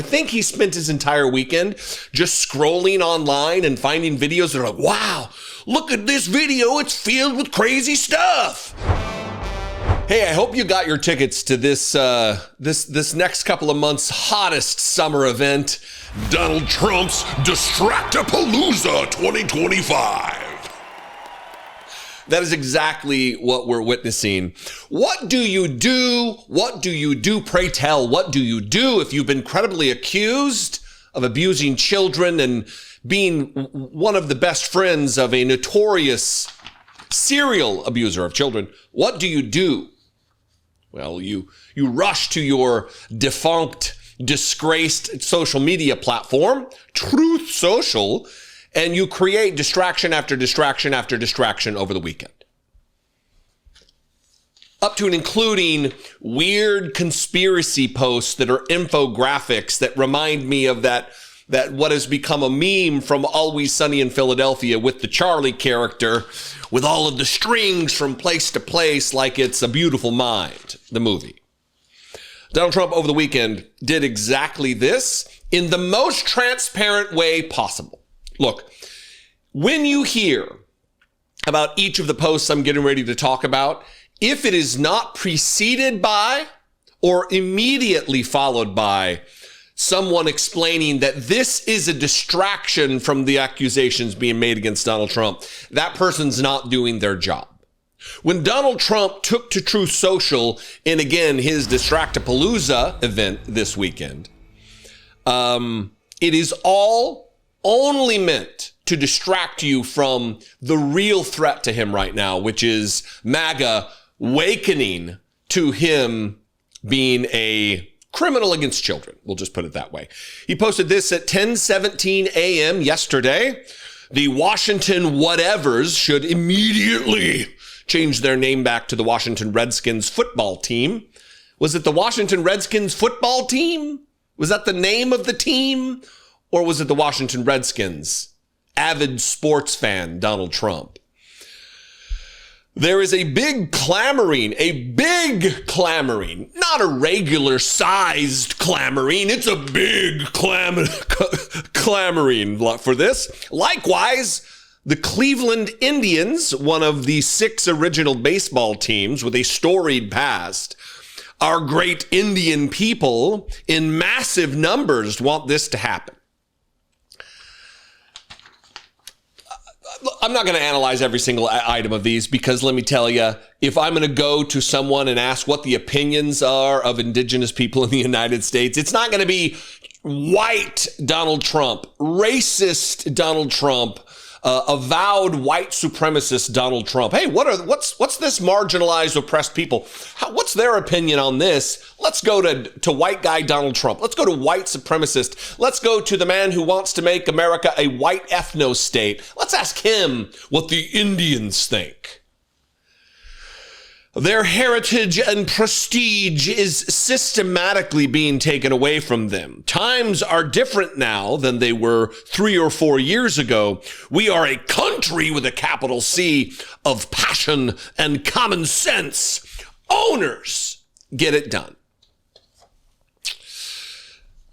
I think he spent his entire weekend just scrolling online and finding videos that are like, wow, look at this video. It's filled with crazy stuff. Hey, I hope you got your tickets to this next couple of months' hottest summer event, Donald Trump's DISTRACTAPALOOZA 2025. That is exactly what we're witnessing. What do you do? What do you do? Pray tell, what do you do if you've been credibly accused of abusing children and being one of the best friends of a notorious serial abuser of children? What do you do? Well, you rush to your defunct, disgraced social media platform, Truth Social, and you create distraction after distraction after distraction over the weekend. Up to and including weird conspiracy posts that are infographics that remind me of that what has become a meme from Always Sunny in Philadelphia with the Charlie character with all of the strings from place to place like it's A Beautiful Mind, the movie. Donald Trump over the weekend did exactly this in the most transparent way possible. Look, when you hear about each of the posts I'm getting ready to talk about, if it is not preceded by or immediately followed by someone explaining that this is a distraction from the accusations being made against Donald Trump, that person's not doing their job. When Donald Trump took to Truth Social in, again, his DISTRACTAPALOOZA event this weekend, it is all only meant to distract you from the real threat to him right now, which is MAGA wakening to him being a criminal against children. We'll just put it that way. He posted this at 10:17 a.m. yesterday. The Washington whatevers should immediately change their name back to the Washington Redskins football team. Was it the Washington Redskins football team? Was that the name of the team? Or was it the Washington Redskins? Avid sports fan, Donald Trump. There is a big clamoring, not a regular sized clamoring. It's a big clamoring for this. Likewise, the Cleveland Indians, one of the 6 original baseball teams with a storied past, our great Indian people in massive numbers want this to happen. I'm not going to analyze every single item of these because let me tell you, if I'm going to go to someone and ask what the opinions are of indigenous people in the United States, it's not going to be white Donald Trump, racist Donald Trump, avowed white supremacist Donald Trump. Hey, what's this marginalized, oppressed people? What's their opinion on this? Let's go to white guy Donald Trump. Let's go to white supremacist. Let's go to the man who wants to make America a white ethno state. Let's ask him what the Indians think. Their heritage and prestige is systematically being taken away from them. Times are different now than they were 3 or 4 years ago. We are a country with a capital C of passion and common sense. Owners, get it done.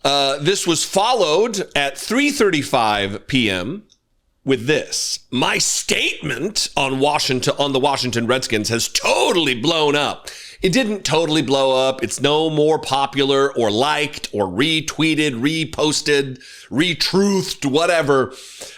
This was followed at 3:35 p.m. with this. My statement on the Washington Redskins has totally blown up. It didn't totally blow up. It's no more popular or liked or retweeted, reposted, retruthed, whatever,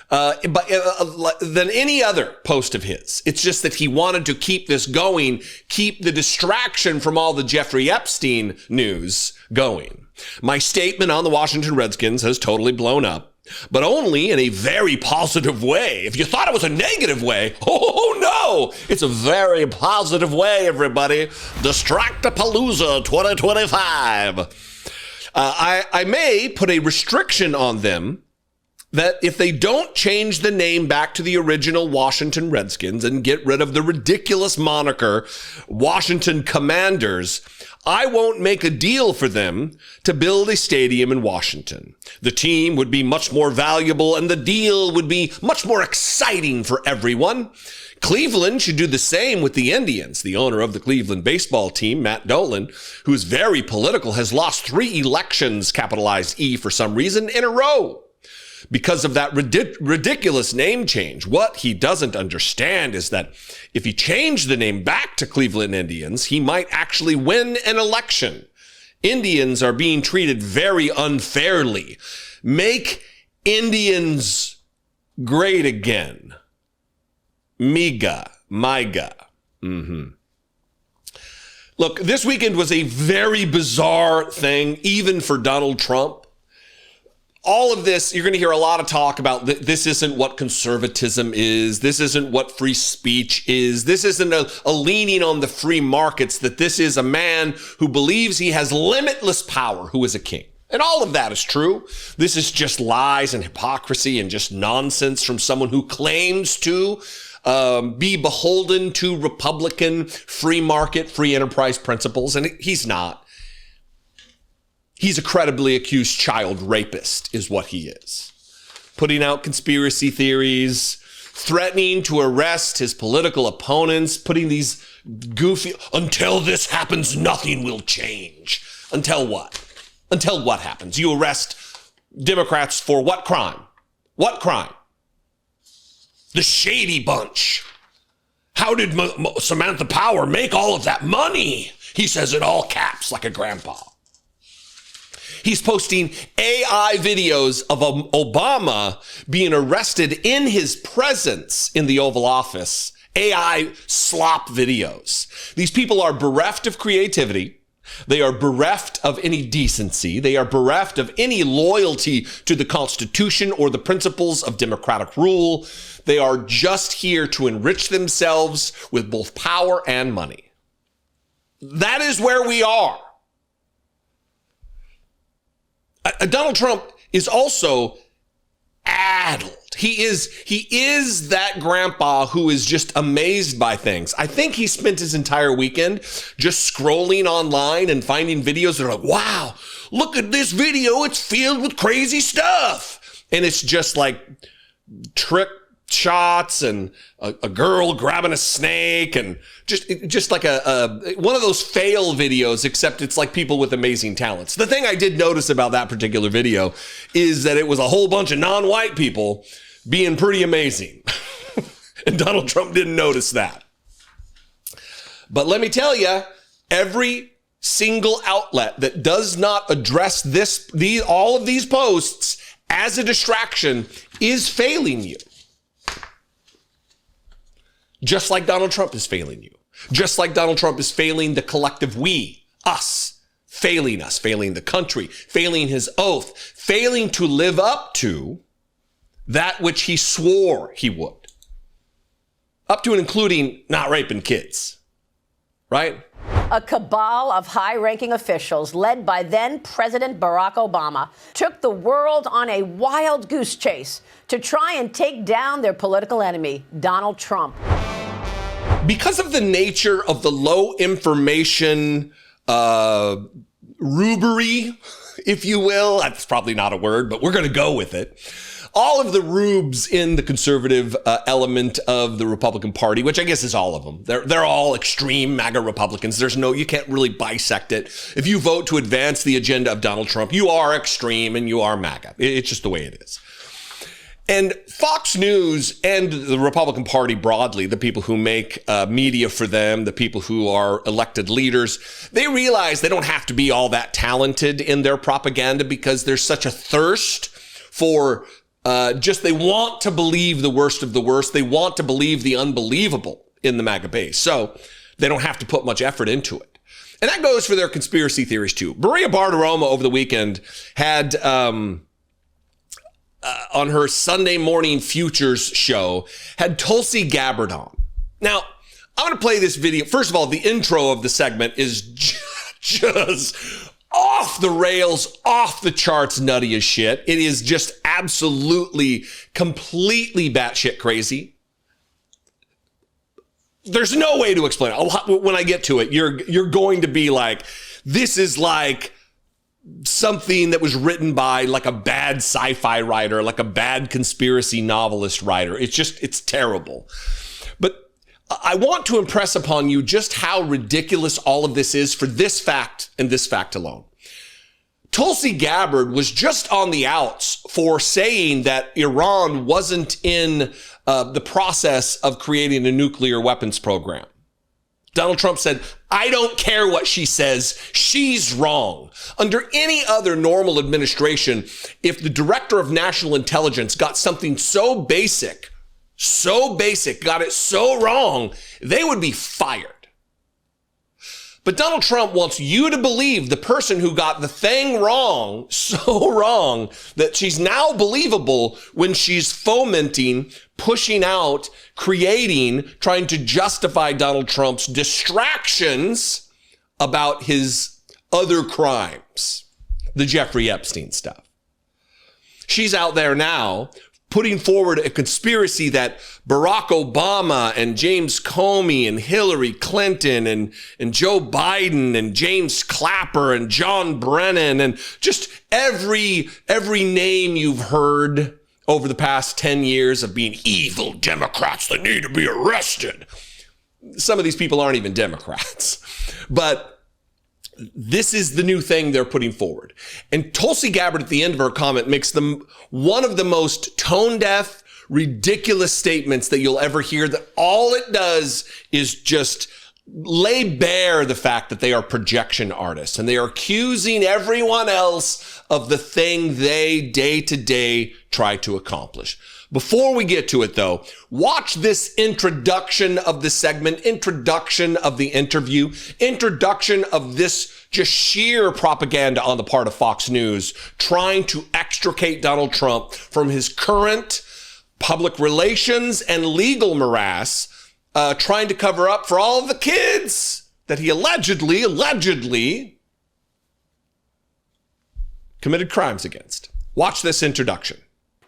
than any other post of his. It's just that he wanted to keep this going, keep the distraction from all the Jeffrey Epstein news going. My statement on the Washington Redskins has totally blown up, but only in a very positive way. If you thought it was a negative way, oh no, it's a very positive way, everybody. DISTRACTAPALOOZA 2025. I may put a restriction on them that if they don't change the name back to the original Washington Redskins and get rid of the ridiculous moniker Washington Commanders, I won't make a deal for them to build a stadium in Washington. The team would be much more valuable and the deal would be much more exciting for everyone. Cleveland should do the same with the Indians. The owner of the Cleveland baseball team, Matt Dolan, who is very political, has lost 3 elections, capitalized E for some reason, in a row because of that ridiculous name change. What he doesn't understand is that if he changed the name back to Cleveland Indians, he might actually win an election. Indians are being treated very unfairly. Make Indians great again. MAGA. Look, this weekend was a very bizarre thing, even for Donald Trump. All of this, you're going to hear a lot of talk about this isn't what conservatism is. This isn't what free speech is. This isn't a leaning on the free markets, that this is a man who believes he has limitless power, who is a king. And all of that is true. This is just lies and hypocrisy and just nonsense from someone who claims to be beholden to Republican free market, free enterprise principles. And he's not. He's a credibly accused child rapist is what he is. Putting out conspiracy theories, threatening to arrest his political opponents, putting these goofy, until this happens, nothing will change. Until what? Until what happens? You arrest Democrats for what crime? What crime? The Shady Bunch. How did Samantha Power make all of that money? He says in all caps like a grandpa. He's posting AI videos of Obama being arrested in his presence in the Oval Office. AI slop videos. These people are bereft of creativity. They are bereft of any decency. They are bereft of any loyalty to the Constitution or the principles of democratic rule. They are just here to enrich themselves with both power and money. That is where we are. Donald Trump is also addled. He is that grandpa who is just amazed by things. I think he spent his entire weekend just scrolling online and finding videos that are like, wow, look at this video. It's filled with crazy stuff. And it's just like trick shots and a girl grabbing a snake and just like a one of those fail videos, except it's like people with amazing talents. The thing I did notice about that particular video is that it was a whole bunch of non-white people being pretty amazing. And Donald Trump didn't notice that. But let me tell you, every single outlet that does not address all of these posts as a distraction is failing you. Just like Donald Trump is failing you. Just like Donald Trump is failing the collective we, us, failing the country, failing his oath, failing to live up to that which he swore he would. Up to and including not raping kids, right? A cabal of high-ranking officials led by then-President Barack Obama took the world on a wild goose chase to try and take down their political enemy, Donald Trump. Because of the nature of the low information rubery, if you will, that's probably not a word, but we're going to go with it. All of the rubes in the conservative element of the Republican Party, which I guess is all of them. They're all extreme MAGA Republicans. You can't really bisect it. If you vote to advance the agenda of Donald Trump, you are extreme and you are MAGA. It's just the way it is. And Fox News and the Republican Party broadly, the people who make media for them, the people who are elected leaders, they realize they don't have to be all that talented in their propaganda because there's such a thirst for they want to believe the worst of the worst. They want to believe the unbelievable in the MAGA base. So they don't have to put much effort into it. And that goes for their conspiracy theories too. Maria Bartiromo over the weekend had, on her Sunday Morning Futures show, had Tulsi Gabbard on. Now, I'm going to play this video. First of all, the intro of the segment is just off the rails, off the charts, nutty as shit. It is just absolutely, completely batshit crazy. There's no way to explain it. When I get to it, you're going to be like, this is like something that was written by like a bad sci-fi writer, like a bad conspiracy novelist writer. It's terrible. But I want to impress upon you just how ridiculous all of this is for this fact and this fact alone. Tulsi Gabbard was just on the outs for saying that Iran wasn't in the process of creating a nuclear weapons program. Donald Trump said, I don't care what she says. She's wrong. Under any other normal administration, if the director of national intelligence got something so basic, got it so wrong, they would be fired. But Donald Trump wants you to believe the person who got the thing wrong, so wrong, that she's now believable when she's fomenting, pushing out, creating, trying to justify Donald Trump's distractions about his other crimes, the Jeffrey Epstein stuff. She's out there now putting forward a conspiracy that Barack Obama and James Comey and Hillary Clinton and Joe Biden and James Clapper and John Brennan and just every name you've heard over the past 10 years of being evil Democrats that need to be arrested. Some of these people aren't even Democrats, but this is the new thing they're putting forward. And Tulsi Gabbard at the end of her comment makes them one of the most tone-deaf, ridiculous statements that you'll ever hear, that all it does is just lay bare the fact that they are projection artists and they are accusing everyone else of the thing they day to day try to accomplish. Before we get to it, though, watch this introduction of the segment, introduction of the interview, introduction of this just sheer propaganda on the part of Fox News, trying to extricate Donald Trump from his current public relations and legal morass, trying to cover up for all of the kids that he allegedly committed crimes against. Watch this introduction.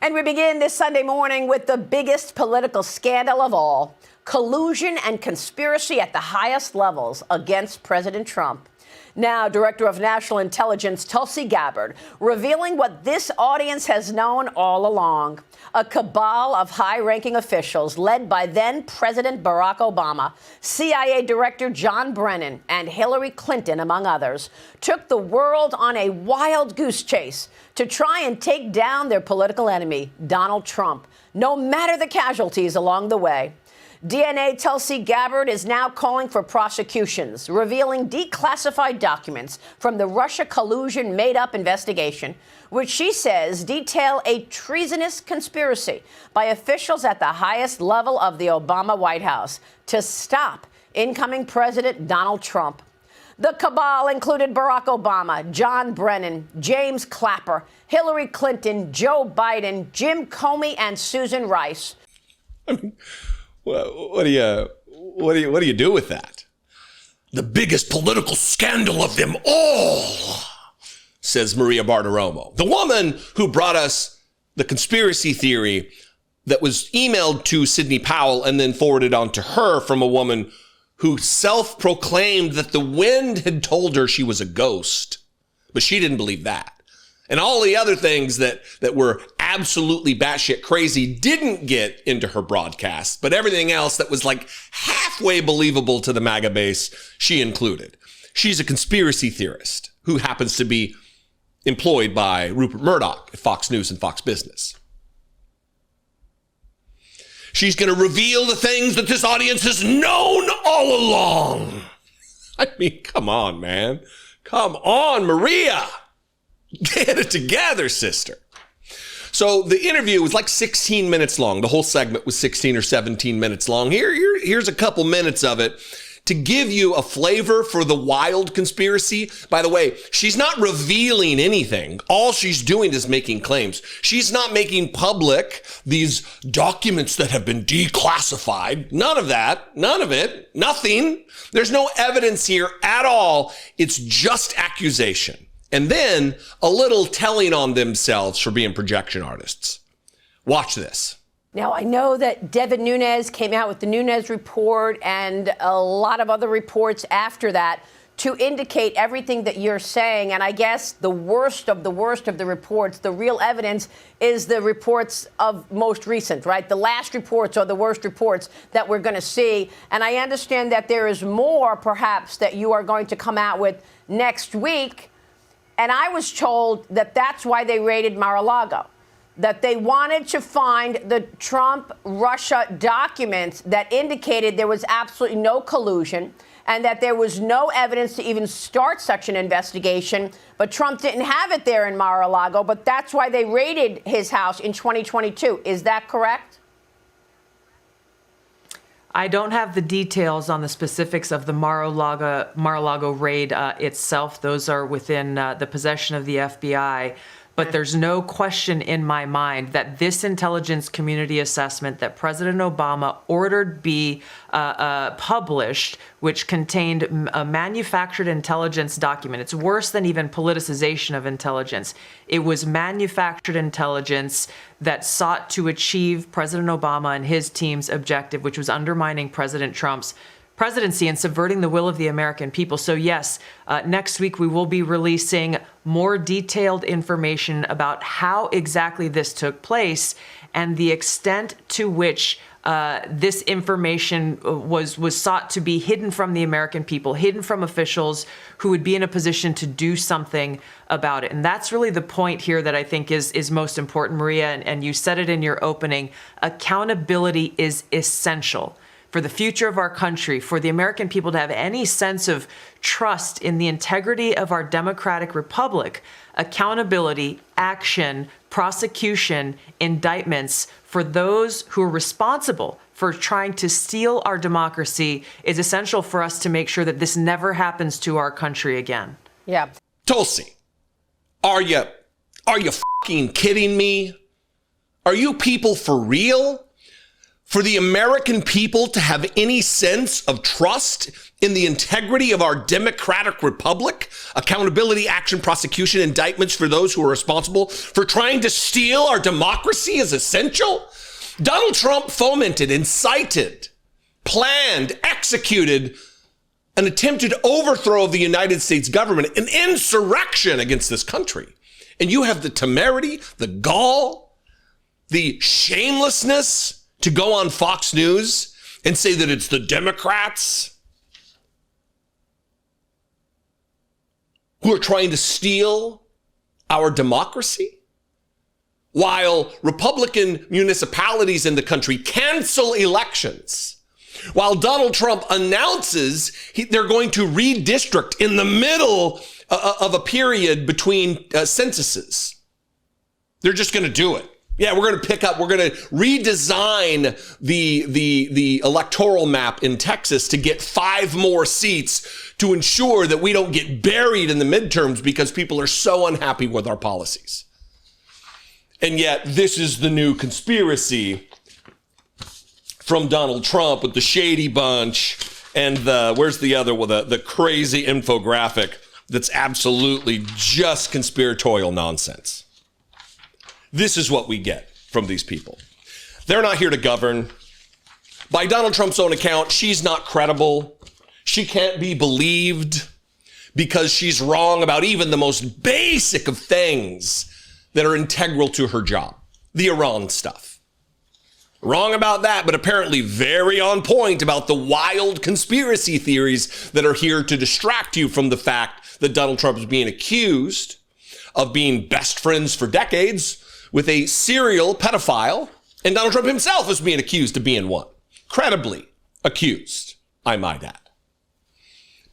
And we begin this Sunday morning with the biggest political scandal of all: collusion and conspiracy at the highest levels against President Trump. Now, Director of National Intelligence Tulsi Gabbard revealing what this audience has known all along. A cabal of high-ranking officials led by then-President Barack Obama, CIA Director John Brennan, and Hillary Clinton, among others, took the world on a wild goose chase to try and take down their political enemy, Donald Trump, no matter the casualties along the way. DNA Tulsi Gabbard is now calling for prosecutions, revealing declassified documents from the Russia collusion made-up investigation, which she says detail a treasonous conspiracy by officials at the highest level of the Obama White House to stop incoming President Donald Trump. The cabal included Barack Obama, John Brennan, James Clapper, Hillary Clinton, Joe Biden, Jim Comey, and Susan Rice. What do you do with that? The biggest political scandal of them all, says Maria Bartiromo, the woman who brought us the conspiracy theory that was emailed to Sidney Powell and then forwarded on to her from a woman who self-proclaimed that the wind had told her she was a ghost, but she didn't believe that. And all the other things that were absolutely batshit crazy didn't get into her broadcast, but everything else that was like halfway believable to the MAGA base, she included. She's a conspiracy theorist who happens to be employed by Rupert Murdoch at Fox News and Fox Business. She's going to reveal the things that this audience has known all along. I mean, come on, man. Come on, Maria. Get it together, sister. So the interview was like 16 minutes long. The whole segment was 16 or 17 minutes long. Here's a couple minutes of it to give you a flavor for the wild conspiracy. By the way, she's not revealing anything. All she's doing is making claims. She's not making public these documents that have been declassified. None of that. None of it. Nothing. There's no evidence here at all. It's just accusation. and then a little telling on themselves for being projection artists. Watch this. Now, I know that Devin Nunes came out with the Nunes report and a lot of other reports after that to indicate everything that you're saying. And I guess the worst of the reports, the real evidence, is the reports of most recent, right? The last reports are the worst reports that we're going to see. And I understand that there is more, perhaps, that you are going to come out with next week. And I was told that that's why they raided Mar-a-Lago, that they wanted to find the Trump-Russia documents that indicated there was absolutely no collusion and that there was no evidence to even start such an investigation. But Trump didn't have it there in Mar-a-Lago, but that's why they raided his house in 2022. Is that correct? I don't have the details on the specifics of the Mar-a-Lago raid itself. Those are within the possession of the FBI. But there's no question in my mind that this intelligence community assessment that President Obama ordered be published, which contained a manufactured intelligence document. It's worse than even politicization of intelligence. It was manufactured intelligence that sought to achieve President Obama and his team's objective, which was undermining President Trump's presidency and subverting the will of the American people. So yes, next week we will be releasing more detailed information about how exactly this took place and the extent to which this information was sought to be hidden from the American people, hidden from officials who would be in a position to do something about it. And that's really the point here that I think is most important, Maria, and you said it in your opening. Accountability is essential for the future of our country, for the American people to have any sense of trust in the integrity of our democratic republic. Accountability, action, prosecution, indictments for those who are responsible for trying to steal our democracy is essential for us to make sure that this never happens to our country again. Yeah. Tulsi, are you fucking kidding me? Are you people for real? For the American people to have any sense of trust in the integrity of our democratic republic, accountability, action, prosecution, indictments for those who are responsible for trying to steal our democracy is essential? Donald Trump fomented, incited, planned, executed an attempted overthrow of the United States government, an insurrection against this country. And you have the temerity, the gall, the shamelessness to go on Fox News and say that it's the Democrats who are trying to steal our democracy, while Republican municipalities in the country cancel elections, while Donald Trump announces they're going to redistrict in the middle of a period between censuses. They're just going to do it. Yeah, we're going to redesign the electoral map in Texas to get 5 more seats to ensure that we don't get buried in the midterms because people are so unhappy with our policies. And yet this is the new conspiracy from Donald Trump with the Shady Bunch and where's the other one, the crazy infographic that's absolutely just conspiratorial nonsense. This is what we get from these people. They're not here to govern. By Donald Trump's own account, she's not credible. She can't be believed because she's wrong about even the most basic of things that are integral to her job. The Iran stuff. Wrong about that, but apparently very on point about the wild conspiracy theories that are here to distract you from the fact that Donald Trump is being accused of being best friends for decades with a serial pedophile, and Donald Trump himself is being accused of being one. Credibly accused, I might add.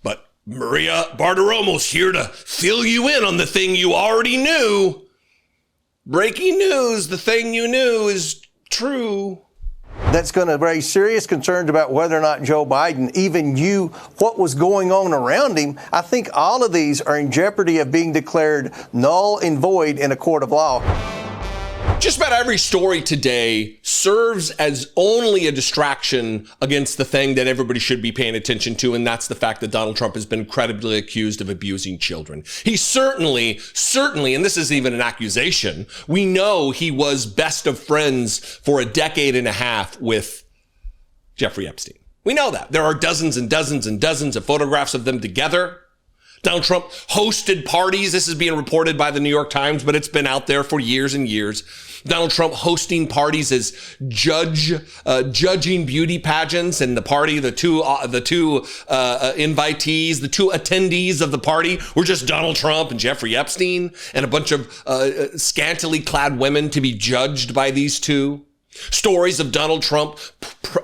But Maria Bartiromo's here to fill you in on the thing you already knew. Breaking news, the thing you knew is true. That's going to raise serious concerns about whether or not Joe Biden even knew what was going on around him. I think all of these are in jeopardy of being declared null and void in a court of law. Just about every story today serves as only a distraction against the thing that everybody should be paying attention to, and that's the fact that Donald Trump has been credibly accused of abusing children. He certainly, and this isn't even an accusation, we know he was best of friends for a decade and a half with Jeffrey Epstein. We know that. There are dozens and dozens and dozens of photographs of them together. Donald Trump hosted parties. This is being reported by the New York Times, but it's been out there for years and years. Donald Trump hosting parties as judging beauty pageants, and the party, the two invitees, the two attendees of the party were just Donald Trump and Jeffrey Epstein, and a bunch of scantily clad women to be judged by these two. Stories of Donald Trump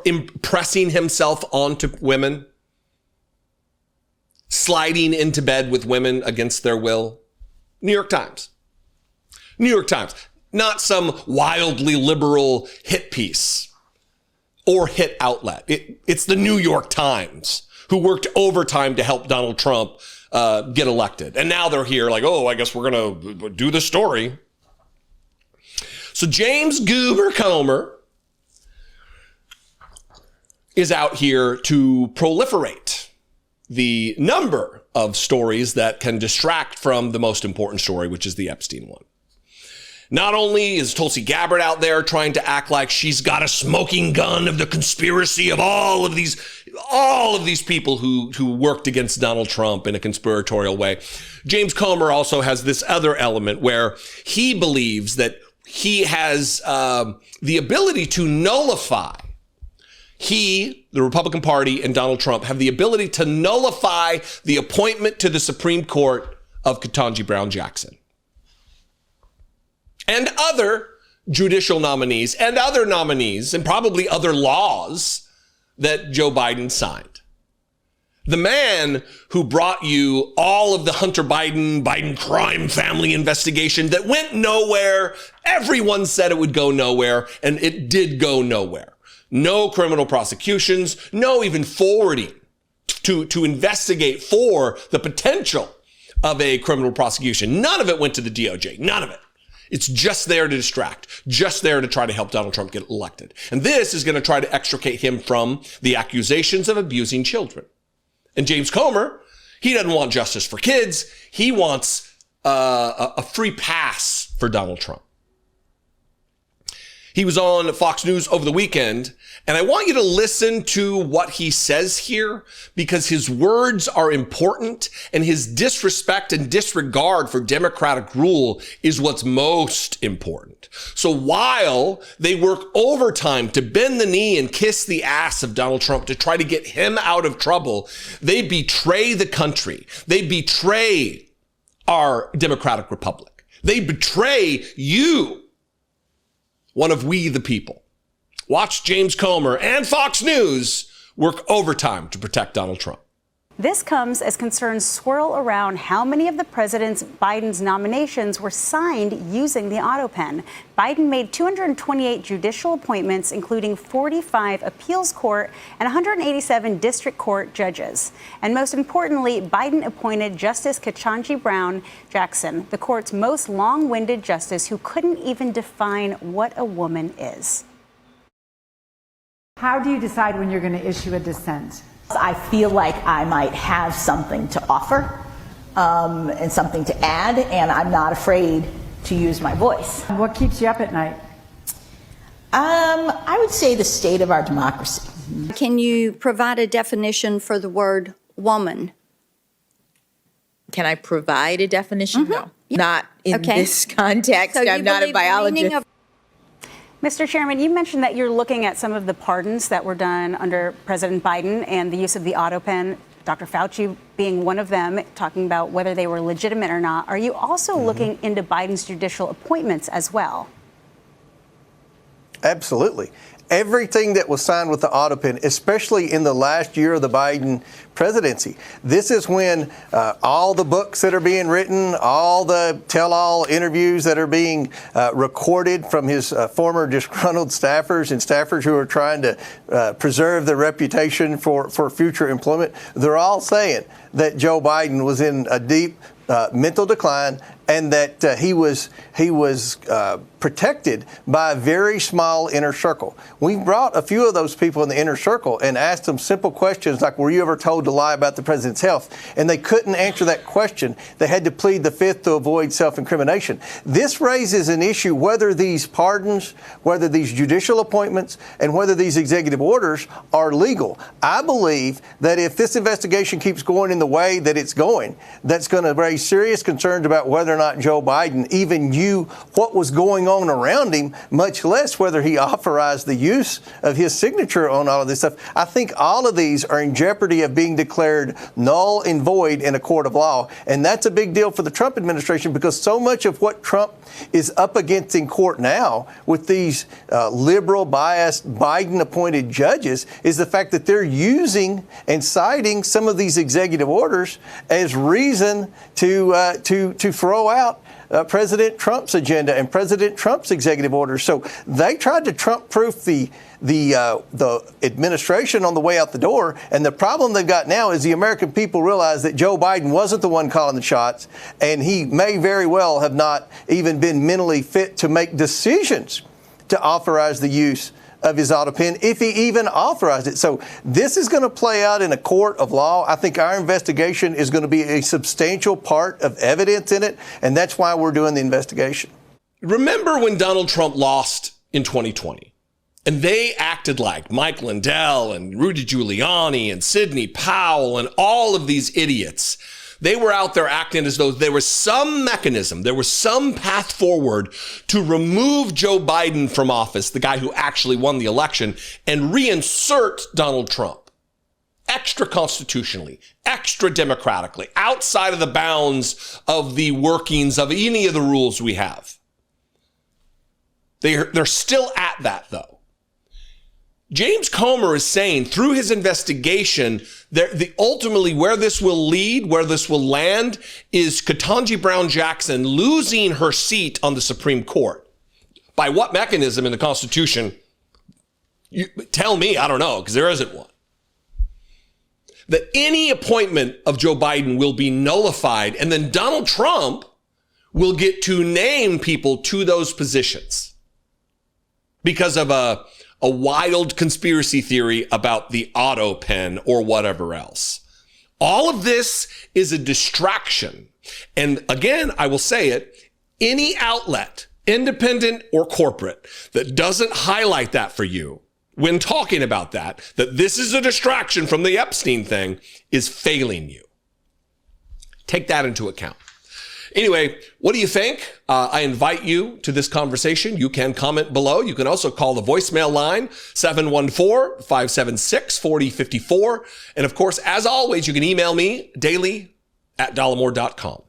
impressing himself onto women, sliding into bed with women against their will. New York Times. New York Times. Not some wildly liberal hit piece or hit outlet. It's the New York Times, who worked overtime to help Donald Trump get elected. And now they're here like, oh, I guess we're going to do the story. So James Goober Comer is out here to proliferate the number of stories that can distract from the most important story, which is the Epstein one. Not only is Tulsi Gabbard out there trying to act like she's got a smoking gun of the conspiracy of all of these people who worked against Donald Trump in a conspiratorial way. James Comer also has this other element where he believes that he has the ability to nullify. He, the Republican Party, and Donald Trump have the ability to nullify the appointment to the Supreme Court of Ketanji Brown Jackson and other judicial nominees and other nominees and probably other laws that Joe Biden signed. The man who brought you all of the Hunter Biden crime family investigation that went nowhere. Everyone said it would go nowhere, and it did go nowhere. No criminal prosecutions, no even forwarding to investigate for the potential of a criminal prosecution. None of it went to the DOJ, none of it. It's just there to distract, just there to try to help Donald Trump get elected. And this is going to try to extricate him from the accusations of abusing children. And James Comer, he doesn't want justice for kids. He wants a free pass for Donald Trump. He was on Fox News over the weekend, and I want you to listen to what he says here, because his words are important, and his disrespect and disregard for democratic rule is what's most important. So while they work overtime to bend the knee and kiss the ass of Donald Trump to try to get him out of trouble, they betray the country. They betray our democratic republic. They betray you, one of we the people. Watch James Comer and Fox News work overtime to protect Donald Trump. This comes as concerns swirl around how many of the President Biden's nominations were signed using the auto pen. Biden made 228 judicial appointments, including 45 appeals court and 187 district court judges. And most importantly, Biden appointed Justice Ketanji Brown Jackson, the court's most long-winded justice who couldn't even define what a woman is. How do you decide when you're going to issue a dissent? I feel like I might have something to offer and something to add, and I'm not afraid to use my voice. What keeps you up at night? I would say the state of our democracy. Can you provide a definition for the word woman? Can I provide a definition? No, not in this context. So I'm not a biologist. Mr. Chairman, you mentioned that you're looking at some of the pardons that were done under President Biden and the use of the auto pen, Dr. Fauci being one of them, talking about whether they were legitimate or not. Are you also looking into Biden's judicial appointments as well? Absolutely. Everything that was signed with the auto pen, especially in the last year of the Biden presidency. This is when all the books that are being written, all the tell-all interviews that are being recorded from his former disgruntled staffers and staffers who are trying to preserve their reputation for future employment, they're all saying that Joe Biden was in a deep mental decline and that he was protected by a very small inner circle. We brought a few of those people in the inner circle and asked them simple questions like, were you ever told to lie about the president's health? And they couldn't answer that question. They had to plead the fifth to avoid self-incrimination. This raises an issue whether these pardons, whether these judicial appointments, and whether these executive orders are legal. I believe that if this investigation keeps going in the way that it's going, that's going to raise serious concerns about whether or not Joe Biden even knew what was going on around him, much less whether he authorized the use of his signature on all of this stuff. I think all of these are in jeopardy of being declared null and void in a court of law. And that's a big deal for the Trump administration, because so much of what Trump is up against in court now with these liberal, biased, Biden-appointed judges is the fact that they're using and citing some of these executive orders as reason to throw out President Trump's agenda and President Trump's executive orders. So they tried to Trump-proof the administration on the way out the door. And the problem they've got now is the American people realize that Joe Biden wasn't the one calling the shots, and he may very well have not even been mentally fit to make decisions to authorize the use of his auto pen, if he even authorized it. So this is going to play out in a court of law. I think our investigation is going to be a substantial part of evidence in it, and that's why we're doing the investigation. Remember when Donald Trump lost in 2020? And they acted like Mike Lindell and Rudy Giuliani and Sidney Powell and all of these idiots. They were out there acting as though there was some mechanism, there was some path forward to remove Joe Biden from office, the guy who actually won the election, and reinsert Donald Trump extra constitutionally, extra democratically, outside of the bounds of the workings of any of the rules we have. They're still at that, though. James Comer is saying through his investigation that ultimately where this will lead, where this will land, is Ketanji Brown Jackson losing her seat on the Supreme Court. By what mechanism in the Constitution? You tell me, I don't know, because there isn't one. That any appointment of Joe Biden will be nullified, and then Donald Trump will get to name people to those positions because of a wild conspiracy theory about the auto pen or whatever else. All of this is a distraction. And again, I will say it, any outlet, independent or corporate, that doesn't highlight that for you when talking about that this is a distraction from the Epstein thing, is failing you. Take that into account. Anyway, what do you think? I invite you to this conversation. You can comment below. You can also call the voicemail line, 714-576-4054. And of course, as always, you can email me daily@dollemore.com.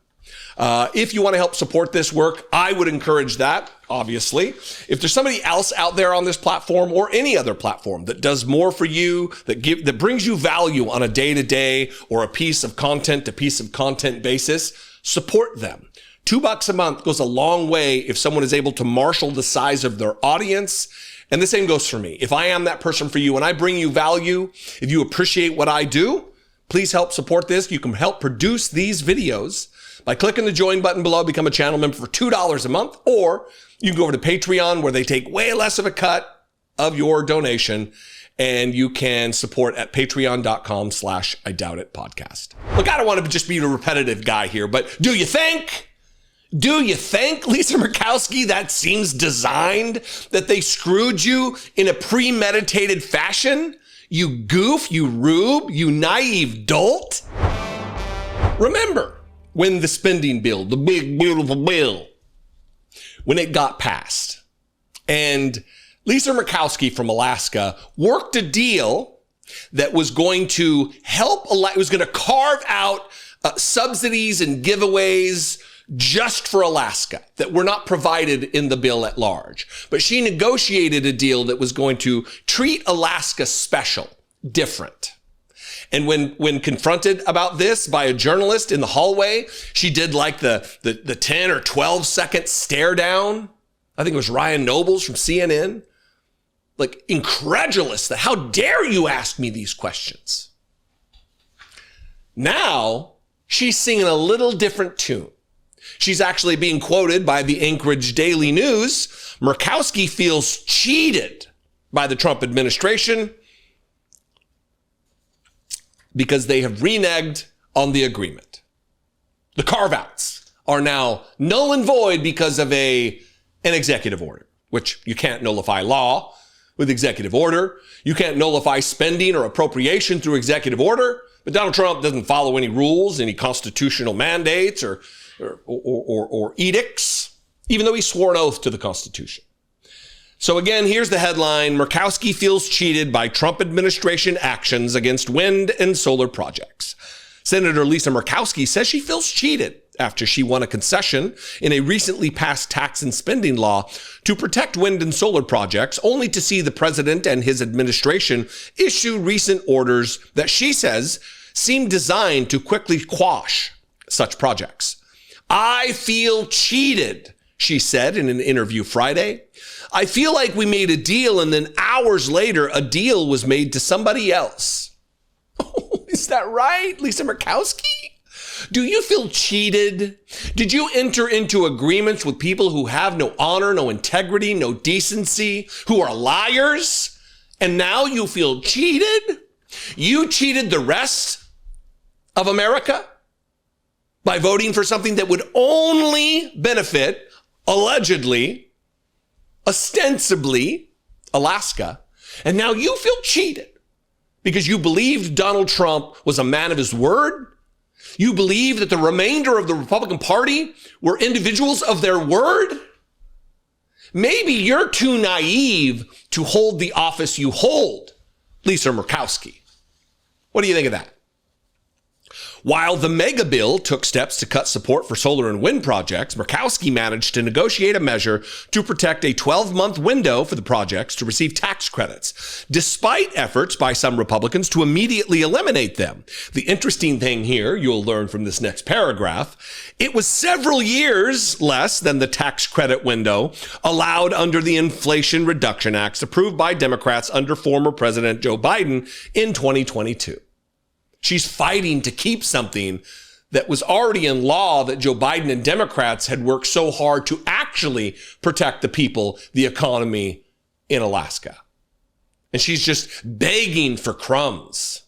If you want to help support this work, I would encourage that, obviously. If there's somebody else out there on this platform or any other platform that does more for you, that brings you value on a day-to-day or a piece of content to piece of content basis, support them. $2 a month goes a long way if someone is able to marshal the size of their audience. And the same goes for me. If I am that person for you and I bring you value, if you appreciate what I do, please help support this. You can help produce these videos by clicking the join button below, become a channel member for $2 a month, or you can go over to Patreon where they take way less of a cut of your donation, and you can support at patreon.com/IDoubtIt podcast. Look, I don't want to just be a repetitive guy here, but do you think, Lisa Murkowski, that seems designed, that they screwed you in a premeditated fashion? You goof, you rube, you naive dolt. Remember when the spending bill, the big, beautiful bill, when it got passed, and Lisa Murkowski from Alaska worked a deal that was going to help, it was going to carve out subsidies and giveaways just for Alaska that were not provided in the bill at large. But she negotiated a deal that was going to treat Alaska special, different. And when confronted about this by a journalist in the hallway, she did like the 10 or 12 second stare down. I think it was Ryan Nobles from CNN. Like, incredulous that how dare you ask me these questions? Now she's singing a little different tune. She's actually being quoted by the Anchorage Daily News. Murkowski feels cheated by the Trump administration because they have reneged on the agreement. The carve-outs are now null and void because of an executive order, which you can't nullify law with executive order. You can't nullify spending or appropriation through executive order. But Donald Trump doesn't follow any rules, any constitutional mandates or edicts, even though he swore an oath to the Constitution. So again, here's the headline: Murkowski feels cheated by Trump administration actions against wind and solar projects. Senator Lisa Murkowski says she feels cheated after she won a concession in a recently passed tax and spending law to protect wind and solar projects, only to see the president and his administration issue recent orders that she says seem designed to quickly quash such projects. I feel cheated, she said in an interview Friday. I feel like we made a deal and then hours later, a deal was made to somebody else. Is that right, Lisa Murkowski? Do you feel cheated? Did you enter into agreements with people who have no honor, no integrity, no decency, who are liars? And now you feel cheated? You cheated the rest of America by voting for something that would only benefit, allegedly, ostensibly, Alaska. And now you feel cheated because you believed Donald Trump was a man of his word. You believe that the remainder of the Republican Party were individuals of their word. Maybe you're too naive to hold the office you hold, Lisa Murkowski. What do you think of that? While the MAGA bill took steps to cut support for solar and wind projects, Murkowski managed to negotiate a measure to protect a 12-month window for the projects to receive tax credits, despite efforts by some Republicans to immediately eliminate them. The interesting thing here, you'll learn from this next paragraph, it was several years less than the tax credit window allowed under the Inflation Reduction Acts approved by Democrats under former President Joe Biden in 2022. She's fighting to keep something that was already in law that Joe Biden and Democrats had worked so hard to actually protect the people, the economy in Alaska. And she's just begging for crumbs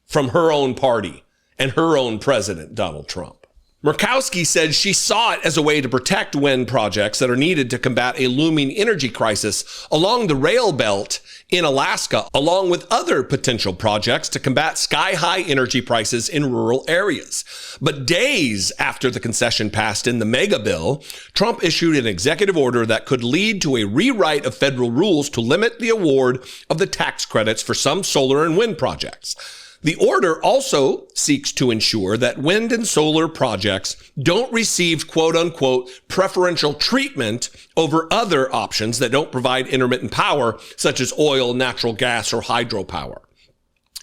from her own party and her own president, Donald Trump. Murkowski said she saw it as a way to protect wind projects that are needed to combat a looming energy crisis along the rail belt in Alaska, along with other potential projects to combat sky-high energy prices in rural areas. But days after the concession passed in the MAGA bill, Trump issued an executive order that could lead to a rewrite of federal rules to limit the award of the tax credits for some solar and wind projects. The order also seeks to ensure that wind and solar projects don't receive quote unquote preferential treatment over other options that don't provide intermittent power, such as oil, natural gas, or hydropower.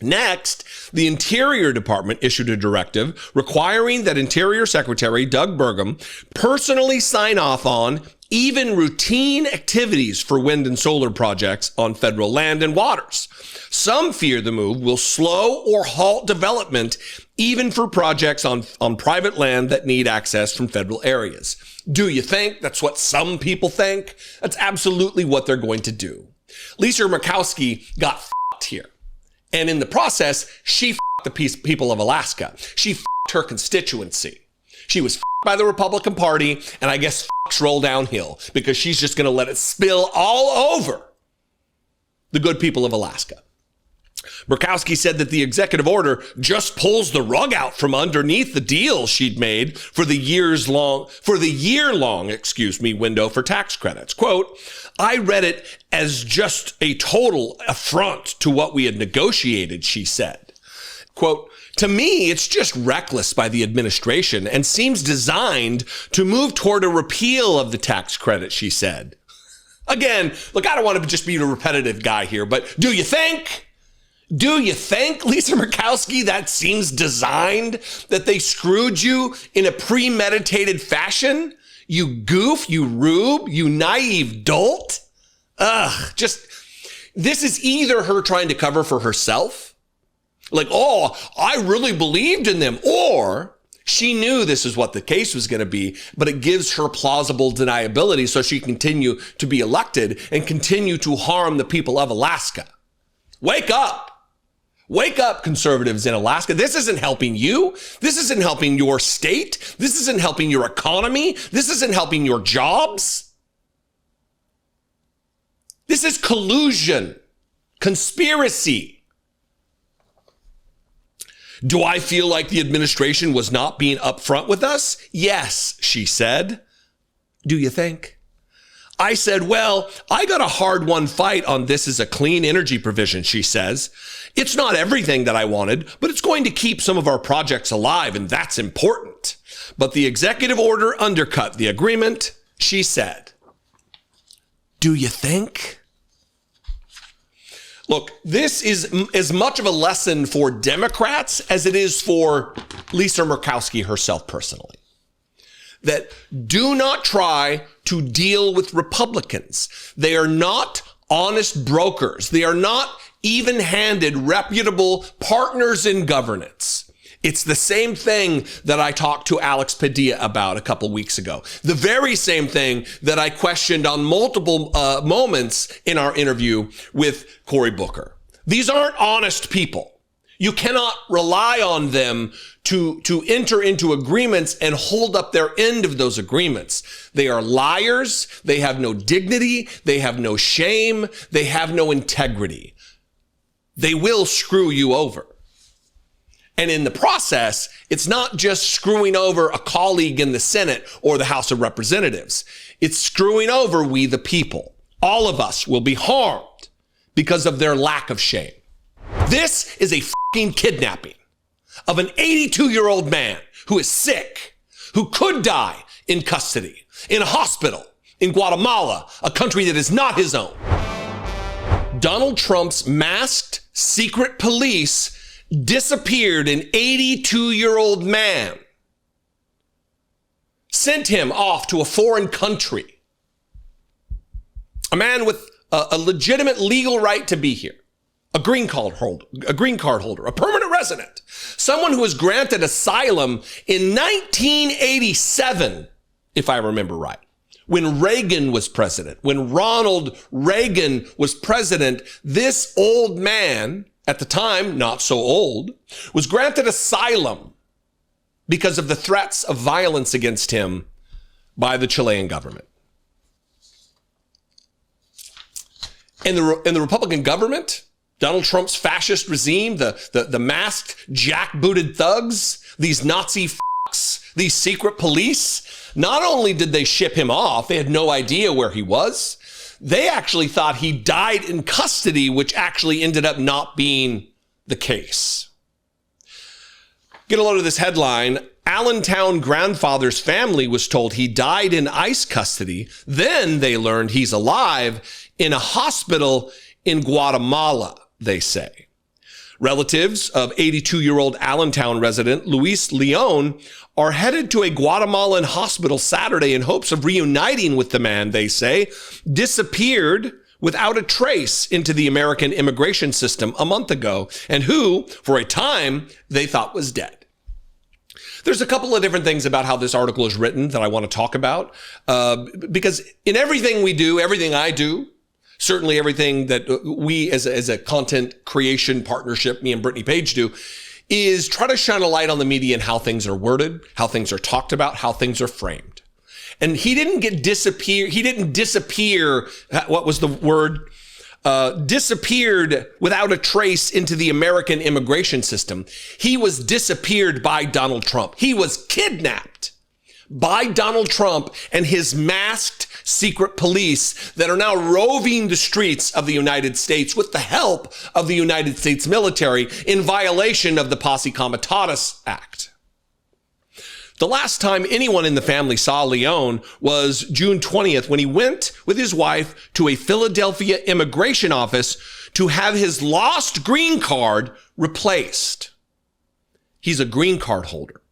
Next, the Interior Department issued a directive requiring that Interior Secretary Doug Burgum personally sign off on even routine activities for wind and solar projects on federal land and waters. Some fear the move will slow or halt development, even for projects on private land that need access from federal areas. Do you think that's what some people think? That's absolutely what they're going to do. Lisa Murkowski got f***ed here. And in the process, she f***ed the people of Alaska. She f***ed her constituency. She was f***ed by the Republican Party, and I guess f***s roll downhill because she's just going to let it spill all over the good people of Alaska. Murkowski said that the executive order just pulls the rug out from underneath the deal she'd made for the year-long window for tax credits. Quote, I read it as just a total affront to what we had negotiated, she said. Quote, to me, it's just reckless by the administration and seems designed to move toward a repeal of the tax credit, she said. Again, look, I don't want to just be a repetitive guy here, but do you think, Lisa Murkowski, that seems designed, that they screwed you in a premeditated fashion? You goof, you rube, you naive dolt? This is either her trying to cover for herself, like, oh, I really believed in them, or She knew this is what the case was going to be, but it gives her plausible deniability so she can continue to be elected and continue to harm the people of Alaska. Wake up. Wake up, conservatives in Alaska. This isn't helping you. This isn't helping your state. This isn't helping your economy. This isn't helping your jobs. This is collusion, conspiracy. Do I feel like the administration was not being upfront with us? Yes, she said. Do you think? I said, well, I got a hard-won fight on this as a clean energy provision, she says. It's not everything that I wanted, but it's going to keep some of our projects alive, and that's important. But the executive order undercut the agreement, she said. Do you think? Look, this is as much of a lesson for Democrats as it is for Lisa Murkowski herself personally. That do not try to deal with Republicans. They are not honest brokers. They are not even-handed, reputable partners in governance. It's the same thing that I talked to Alex Padilla about a couple weeks ago. The very same thing that I questioned on multiple moments in our interview with Cory Booker. These aren't honest people. You cannot rely on them to enter into agreements and hold up their end of those agreements. They are liars. They have no dignity. They have no shame. They have no integrity. They will screw you over. And in the process, it's not just screwing over a colleague in the Senate or the House of Representatives. It's screwing over we the people. All of us will be harmed because of their lack of shame. This is a fucking kidnapping of an 82-year-old man who is sick, who could die in custody, in a hospital in Guatemala, a country that is not his own. Donald Trump's masked secret police disappeared an 82-year-old man, sent him off to a foreign country, a man with a legitimate legal right to be here, a green card holder, a permanent resident, someone who was granted asylum in 1987, if I remember right, when Reagan was president. When Ronald Reagan was president, this old man, at the time, not so old, was granted asylum because of the threats of violence against him by the Chilean government. In the Republican government, Donald Trump's fascist regime, the masked, jackbooted thugs, these Nazi fucks, these secret police, not only did they ship him off, they had no idea where he was. They actually thought he died in custody, which actually ended up not being the case. Get a load of this headline. Allentown grandfather's family was told he died in ICE custody. Then they learned he's alive in a hospital in Guatemala, they say. Relatives of 82-year-old Allentown resident Luis Leon are headed to a Guatemalan hospital Saturday in hopes of reuniting with the man, they say, disappeared without a trace into the American immigration system a month ago, and who, for a time, they thought was dead. There's a couple of different things about how this article is written that I want to talk about, because in everything we do, everything I do, certainly everything that we as a content creation partnership, me and Brittany Page do, is try to shine a light on the media and how things are worded, how things are talked about, how things are framed. And he didn't disappear, what was the word? Disappeared without a trace into the American immigration system. He was disappeared by Donald Trump. He was kidnapped by Donald Trump and his masked secret police that are now roving the streets of the United States with the help of the United States military in violation of the Posse Comitatus Act. The last time anyone in the family saw Leon was June 20th when he went with his wife to a Philadelphia immigration office to have his lost green card replaced. He's a green card holder,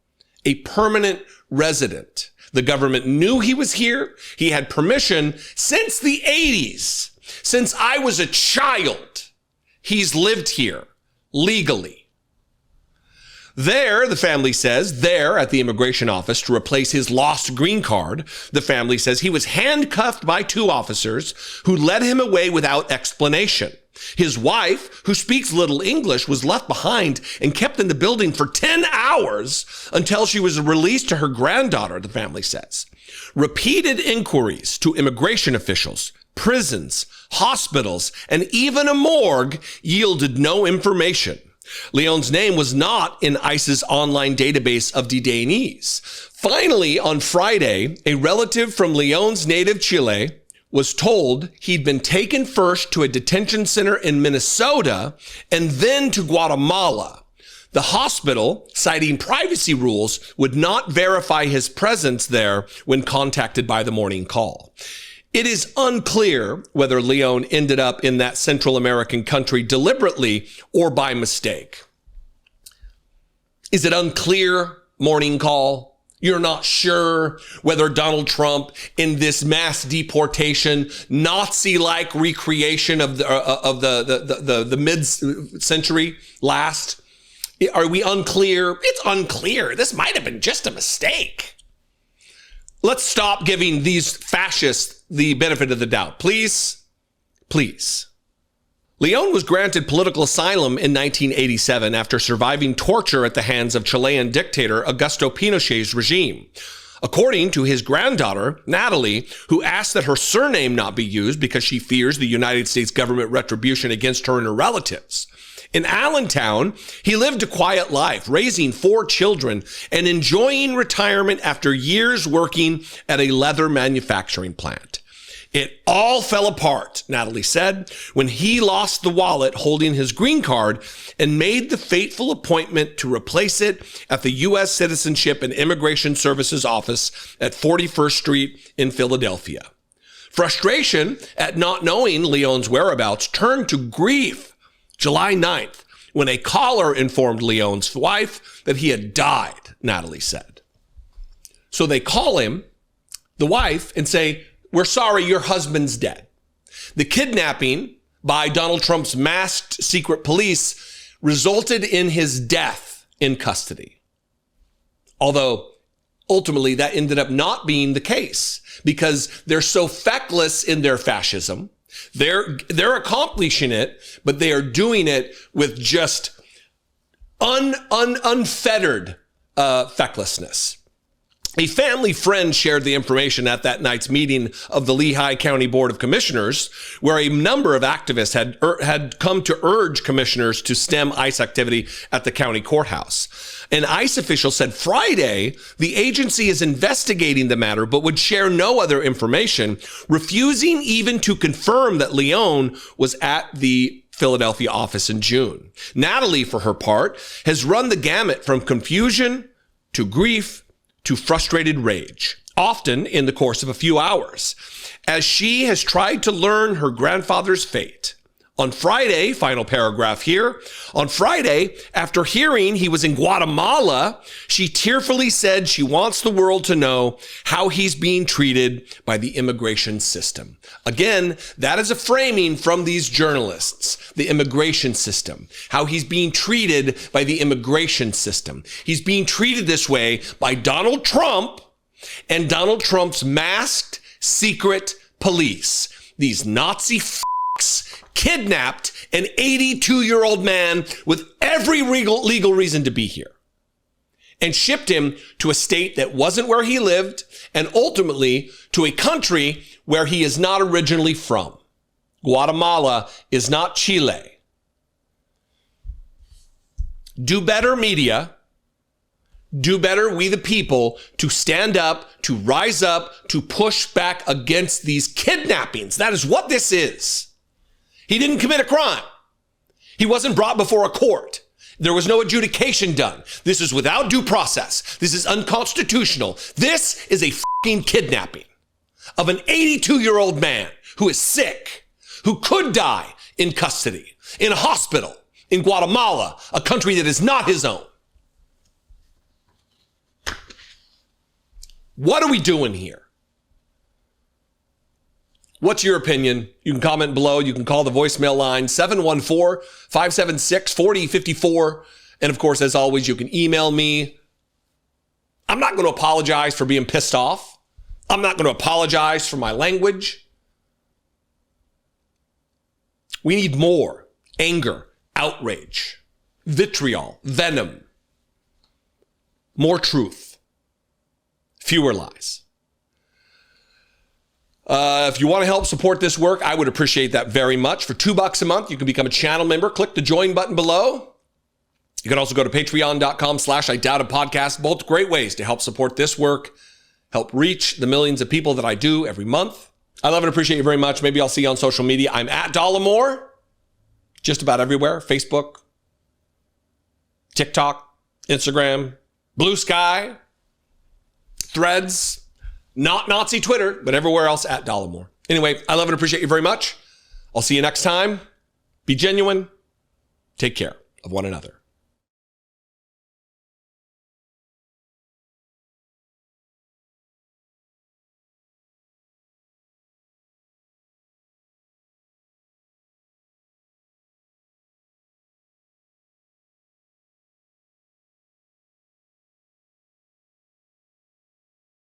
a permanent resident. The government knew he was here. He had permission since the 80s. Since I was a child, he's lived here legally. There, the family says, there at the immigration office to replace his lost green card, the family says he was handcuffed by 2 officers who led him away without explanation. His wife, who speaks little English, was left behind and kept in the building for 10 hours until she was released to her granddaughter, the family says. Repeated inquiries to immigration officials, prisons, hospitals, and even a morgue yielded no information. Leon's name was not in ICE's online database of detainees. Finally, on Friday, a relative from Leon's native Chile was told he'd been taken first to a detention center in Minnesota and then to Guatemala. The hospital, citing privacy rules, would not verify his presence there when contacted by the morning call. It is unclear whether Leon ended up in that Central American country deliberately or by mistake. Is it unclear, morning call? You're not sure whether Donald Trump, in this mass deportation, Nazi-like recreation of the mid-century last, are we unclear? It's unclear. This might have been just a mistake. Let's stop giving these fascists the benefit of the doubt. Please, please. Leon was granted political asylum in 1987 after surviving torture at the hands of Chilean dictator Augusto Pinochet's regime. According to his granddaughter, Natalie, who asked that her surname not be used because she fears the United States government retribution against her and her relatives. In Allentown, he lived a quiet life, raising 4 children and enjoying retirement after years working at a leather manufacturing plant. It all fell apart, Natalie said, when he lost the wallet holding his green card and made the fateful appointment to replace it at the U.S. Citizenship and Immigration Services office at 41st Street in Philadelphia. Frustration at not knowing Leon's whereabouts turned to grief July 9th, when a caller informed Leon's wife that he had died, Natalie said. So they call him, the wife, and say, "We're sorry, your husband's dead." The kidnapping by Donald Trump's masked secret police resulted in his death in custody. Although ultimately that ended up not being the case because they're so feckless in their fascism. They're accomplishing it, but they are doing it with just unfettered fecklessness. A family friend shared the information at that night's meeting of the Lehigh County Board of Commissioners, where a number of activists had come to urge commissioners to stem ICE activity at the county courthouse. An ICE official said Friday the agency is investigating the matter, but would share no other information, refusing even to confirm that Leon was at the Philadelphia office in June. Natalie, for her part, has run the gamut from confusion to grief to frustrated rage, often in the course of a few hours, as she has tried to learn her grandfather's fate. On Friday, final paragraph here, on Friday, after hearing he was in Guatemala, she tearfully said she wants the world to know how he's being treated by the immigration system. Again, that is a framing from these journalists, the immigration system, how he's being treated by the immigration system. He's being treated this way by Donald Trump and Donald Trump's masked secret police. These Nazi f***s kidnapped an 82-year-old man with every legal reason to be here and shipped him to a state that wasn't where he lived and ultimately to a country where he is not originally from. Guatemala is not Chile. Do better, media. Do better, we the people, to stand up, to rise up, to push back against these kidnappings. That is what this is. He didn't commit a crime. He wasn't brought before a court. There was no adjudication done. This is without due process. This is unconstitutional. This is a fucking kidnapping of an 82-year-old man who is sick, who could die in custody, in a hospital, in Guatemala, a country that is not his own. What are we doing here? What's your opinion? You can comment below. You can call the voicemail line 714-576-4054. And of course, as always, you can email me. I'm not going to apologize for being pissed off. I'm not going to apologize for my language. We need more anger, outrage, vitriol, venom, more truth, fewer lies. If you want to help support this work, I would appreciate that very much. For $2 a month, you can become a channel member. Click the join button below. You can also go to patreon.com/IDoubtedPodcast. Both great ways to help support this work, help reach the millions of people that I do every month. I love and appreciate you very much. Maybe I'll see you on social media. I'm at Dollemore, just about everywhere. Facebook, TikTok, Instagram, Blue Sky, Threads, not Nazi Twitter, but everywhere else at Dollemore. Anyway, I love and appreciate you very much. I'll see you next time. Be genuine. Take care of one another.